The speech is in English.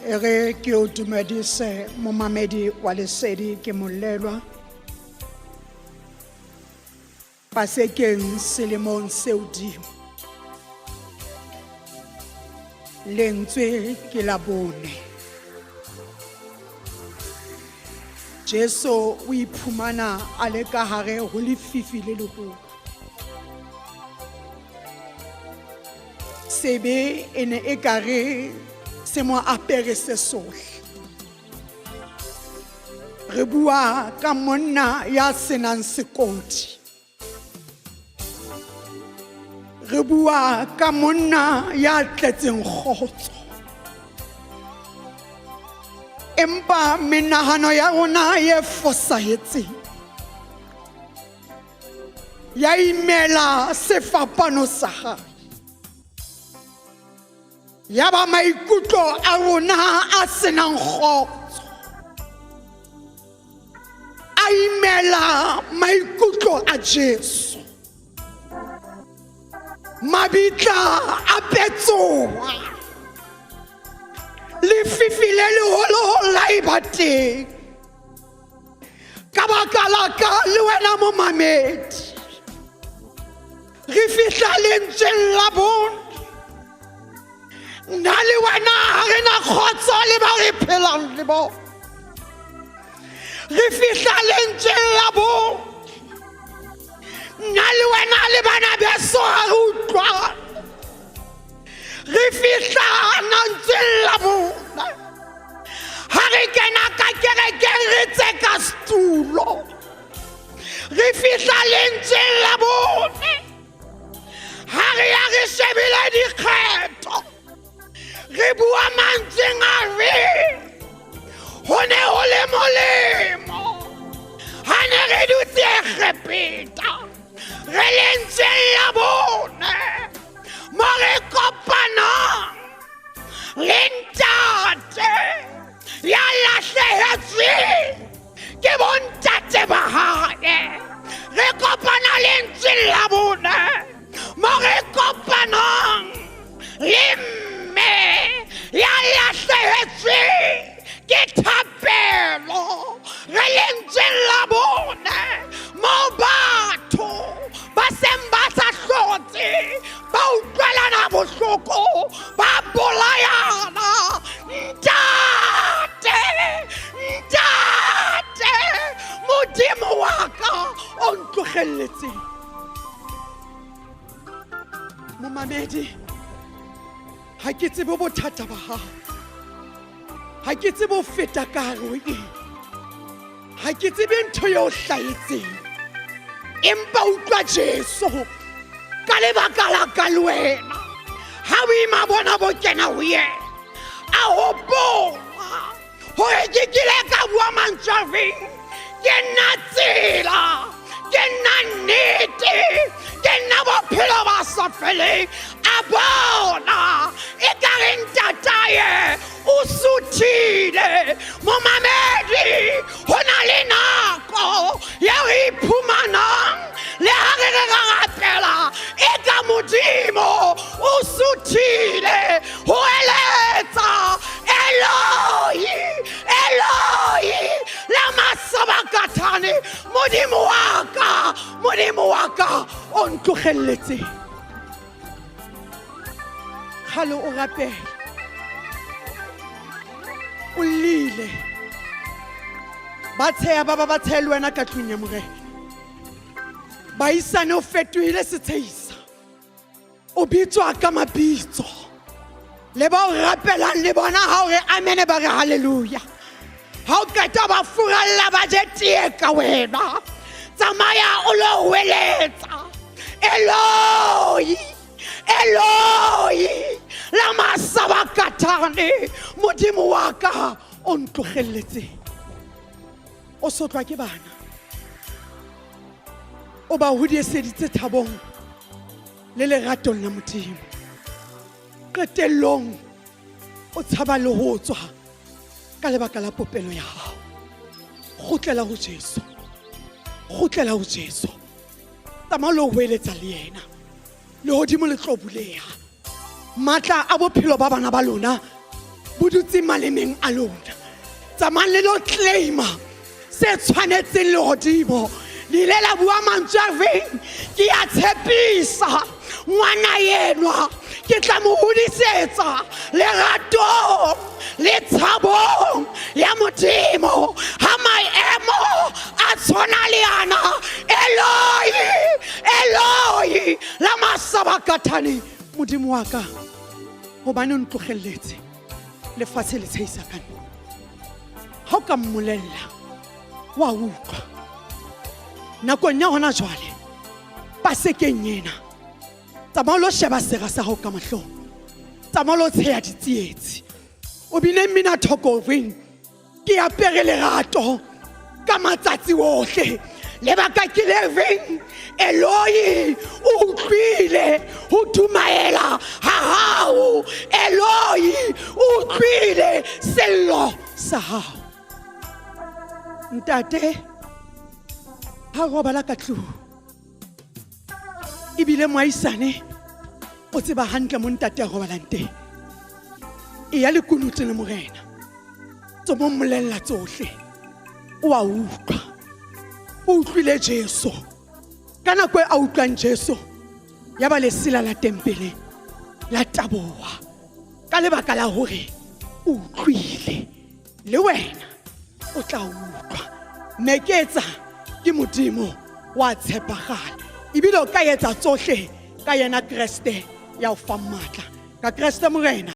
Ere ke o dumedise momamedi wa lesedi ke molelwa pasekeng selemong se hodimo lentswe ke la bone Jesu o iphumana a le ka hare ho lefifi le leholo sebe ene e kare se mo apere se sohle re bua ka monna ya senang sekoti re bua ka monna ya tletseng kgotso empa menahano ya rona e fosahetseng ya imela sefapano sa hae ya ba maikutlo a rona a senang kgotso a imela maikutlo a Jesu mabitla a petsoa lefifi le leholo la eba teng ka baka la ka le wena momamedi re fihla lentsweng la bone nna le wena ha re na kgotso le ba re phelang le bona re fihla lentsweng la bone nna le wena le bana beso ha re utlwana re fihla nantsweng la bona ha re kena ka kerekeng re tseka setulo re fihla lentsweng la bone ha re ya re shebile dikgetho re bua mantsweng a re ho ne ho le molemo ha ne re dutse kgepeta re lentsweng la bone mo re kopanang le ntate ya lahlehetsweng ke bontate ba hae re kopana lentsweng la bone mo re kopanang le ya lahlehetsweng ke thapelo re lentsweng la bone mo batho ba seng ba sa hlotse ba utlwelana bohloko ba bolayana ntate modimo wa ka o ntlogelletseng momamedi ha ke tsebe bothata ba hao ha ke tsebe ho feta ka hare ho eng ha ke tsebe ntho eo hlahetseng empa utlwa Jesu ka lebaka la ka le wena ha o ima bona bo kena ho yena a hopola hore ke kile ka bua mantswe a reng ke nna tsela ke nna nnete ke nna bophelo ba sa feleng a bona e ka re ntataye o suthile momamedi ho na le nako ya ho iphumanang le ha re rapela e ka modimo o suthile ho eletsa Eloi Eloi lama sabakthani modimo wa ka o ntlogelletseng halo o rapela o lile ba tsheya ba tsheya wena ka tlung ya morena ba isane o fetohile setshehisa o bitswa ka mabitso le ba o rapelang le bona ha o re amen ba re haleluya ha o qeta ba furalla ba jetie ka wena tsamaya o lo hweletsa Eloi Eloi lama sabakthani modimo wa ka o ntlogelletseng o sotlwa ke bana o ba hodieseditse thabong le leratong la modimo qetellong o tshaba le ho tswa ka lebaka la popelo ya hao kgutlela ho Jesu tsamaya lo hweletsa le yena le hodimo le tlo buleha matla a bophelo ba bana ba lona bo dutse malemeng a lona. Tsamayang le lo claima se tshwanetseng lehodimo. Le ile la bua mantswe a reng, ke a tshepisa ngwana enwa ke tla mo hodisetsa leratong le tshabong ya Modimo ha maemo a tshwana le ana. Eloi, Eloi, lama sabakthani. Modimo wa ka, hobane o ntlogelletse lefatshe le tshehisa ka nna. Ha o ka mmolella wa utlwa. Nakong ya hona jwale pasekeng ena, tsamaya lo sheba sera sa hao ka mahlong, tsamaya lo tsheya ditsietsi. O bine mmina thoko reng ke apere lerato ka matsatsi ohle. Lebaka ke le reng Eloi o utlwile ho dumaela ha hao. Eloi o utlwile sello sa hao. Ntate ha robala ka tlung, ebile moaisane o tseba hantle mo ntate a robalang teng. E ya lekunutu le morena tso mo mmolella tsohle. O a utlwa, o utlwile Jesu. Ka nako a utlwang Jesu, ya ba lesila la tempele la taboha ka lebaka la hore o utlwile. Le wena o tla utlwa. Meketsa ke Modimo wa tshepagala, ebile o ka etsa tsohle ka yena Kriste ya o fa matla. Ka Kriste morena.